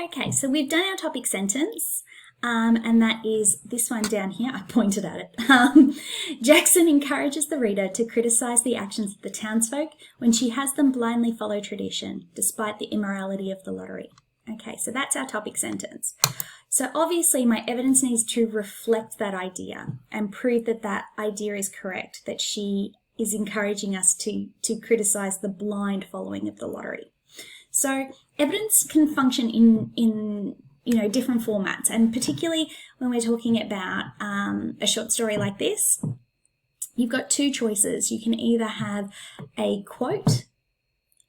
Okay, so we've done our topic sentence, and that is this one down here. I pointed at it. Jackson encourages the reader to criticise the actions of the townsfolk when she has them blindly follow tradition, despite the immorality of the lottery. Okay, so that's our topic sentence. So obviously my evidence needs to reflect that idea and prove that that idea is correct, that she is encouraging us to criticise the blind following of the lottery. So evidence can function in different formats, and particularly when we're talking about a short story like this, you've got two choices. You can either have a quote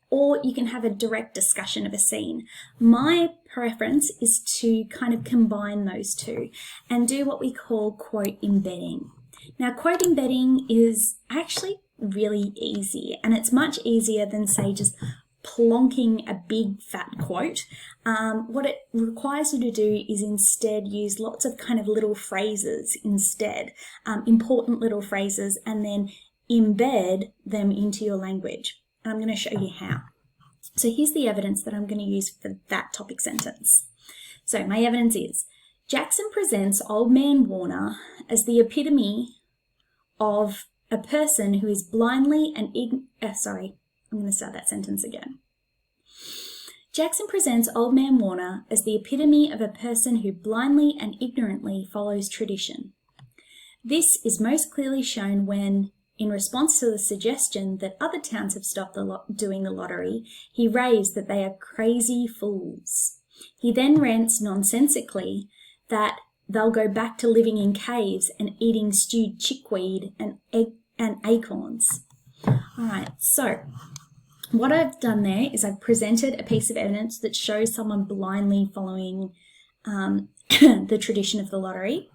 or you can have a direct discussion of a scene. My preference is to kind of combine those two and do what we call quote embedding. Now, quote embedding is actually really easy, and it's much easier than, say, just plonking a big fat quote. What it requires you to do is instead use lots of kind of little phrases instead, important little phrases, and then embed them into your language. And I'm going to show you how. So here's the evidence that I'm going to use for that topic sentence. So my evidence is, Jackson presents Old Man Warner as the epitome of a person who is blindly and I'm going to start that sentence again. Jackson presents Old Man Warner as the epitome of a person who blindly and ignorantly follows tradition. This is most clearly shown when, in response to the suggestion that other towns have stopped doing the lottery, he raves that they are crazy fools. He then rants nonsensically that they'll go back to living in caves and eating stewed chickweed and acorns. All right, so what I've done there is I've presented a piece of evidence that shows someone blindly following the tradition of the lottery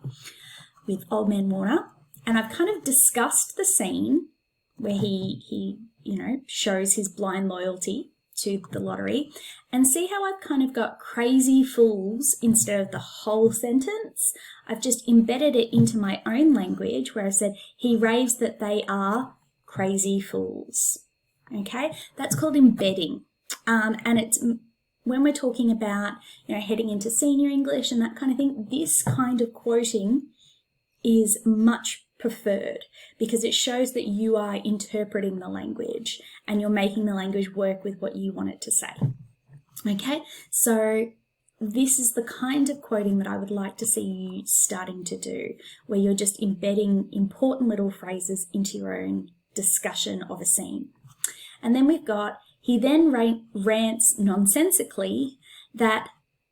with Old Man Warner, and I've kind of discussed the scene where he shows his blind loyalty to the lottery, and see how I've kind of got crazy fools instead of the whole sentence. I've just embedded it into my own language where I've said he raves that they are crazy fools. Okay, that's called embedding, and it's when we're talking about heading into senior English and that kind of thing. This kind of quoting is much preferred because it shows that you are interpreting the language and you're making the language work with what you want it to say. Okay, so this is the kind of quoting that I would like to see you starting to do, where you're just embedding important little phrases into your own discussion of a scene. And then we've got, he then rants nonsensically that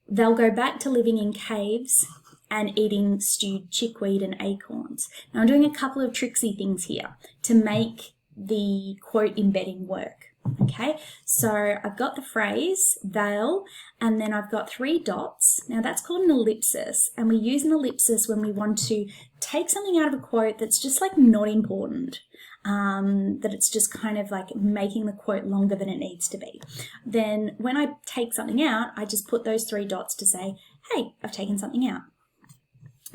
they'll go back to living in caves and eating stewed chickweed and acorns. Now I'm doing a couple of tricksy things here to make the quote embedding work. Okay, so I've got the phrase they'll, and then I've got 3 dots. Now that's called an ellipsis, and we use an ellipsis when we want to take something out of a quote that's just like not important. That it's just kind of like making the quote longer than it needs to be. Then when I take something out, I just put those 3 dots to say, hey, I've taken something out.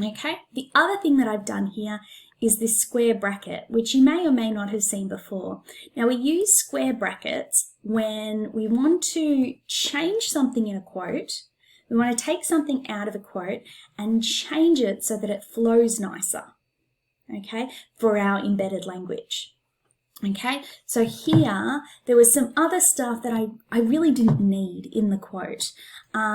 Okay, the other thing that I've done here is this square bracket, which you may or may not have seen before. Now we use square brackets when we want to change something in a quote. We want to take something out of a quote and change it so that it flows nicer. Okay, for our embedded language. Okay, so here there was some other stuff that I really didn't need in the quote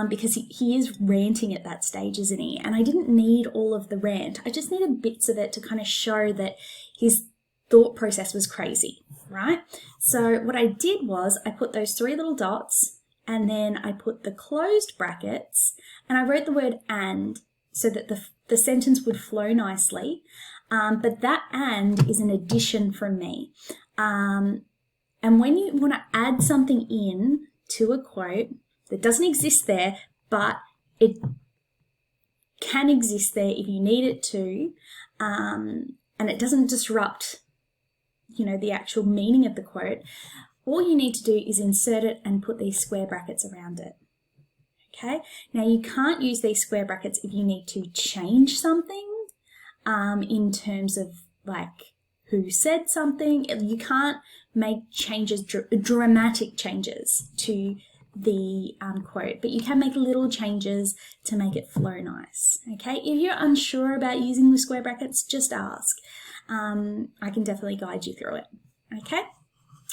because he is ranting at that stage, isn't he? And I didn't need all of the rant. I just needed bits of it to kind of show that his thought process was crazy, right? So what I did was I put those 3 little dots, and then I put the closed brackets, and I wrote the word and so that the sentence would flow nicely. But that and is an addition from me. And when you want to add something in to a quote that doesn't exist there, but it can exist there if you need it to, and it doesn't disrupt, the actual meaning of the quote, all you need to do is insert it and put these square brackets around it. Okay? Now you can't use these square brackets if you need to change something. In terms of like who said something. You can't make changes, dramatic changes to the quote, but you can make little changes to make it flow nice. Okay, if you're unsure about using the square brackets, just ask. I can definitely guide you through it. Okay,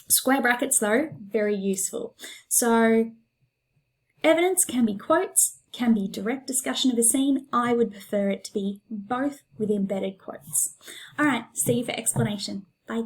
square brackets though, very useful. So evidence can be quotes, can be direct discussion of a scene. I would prefer it to be both with embedded quotes. All right, see you for explanation. Bye.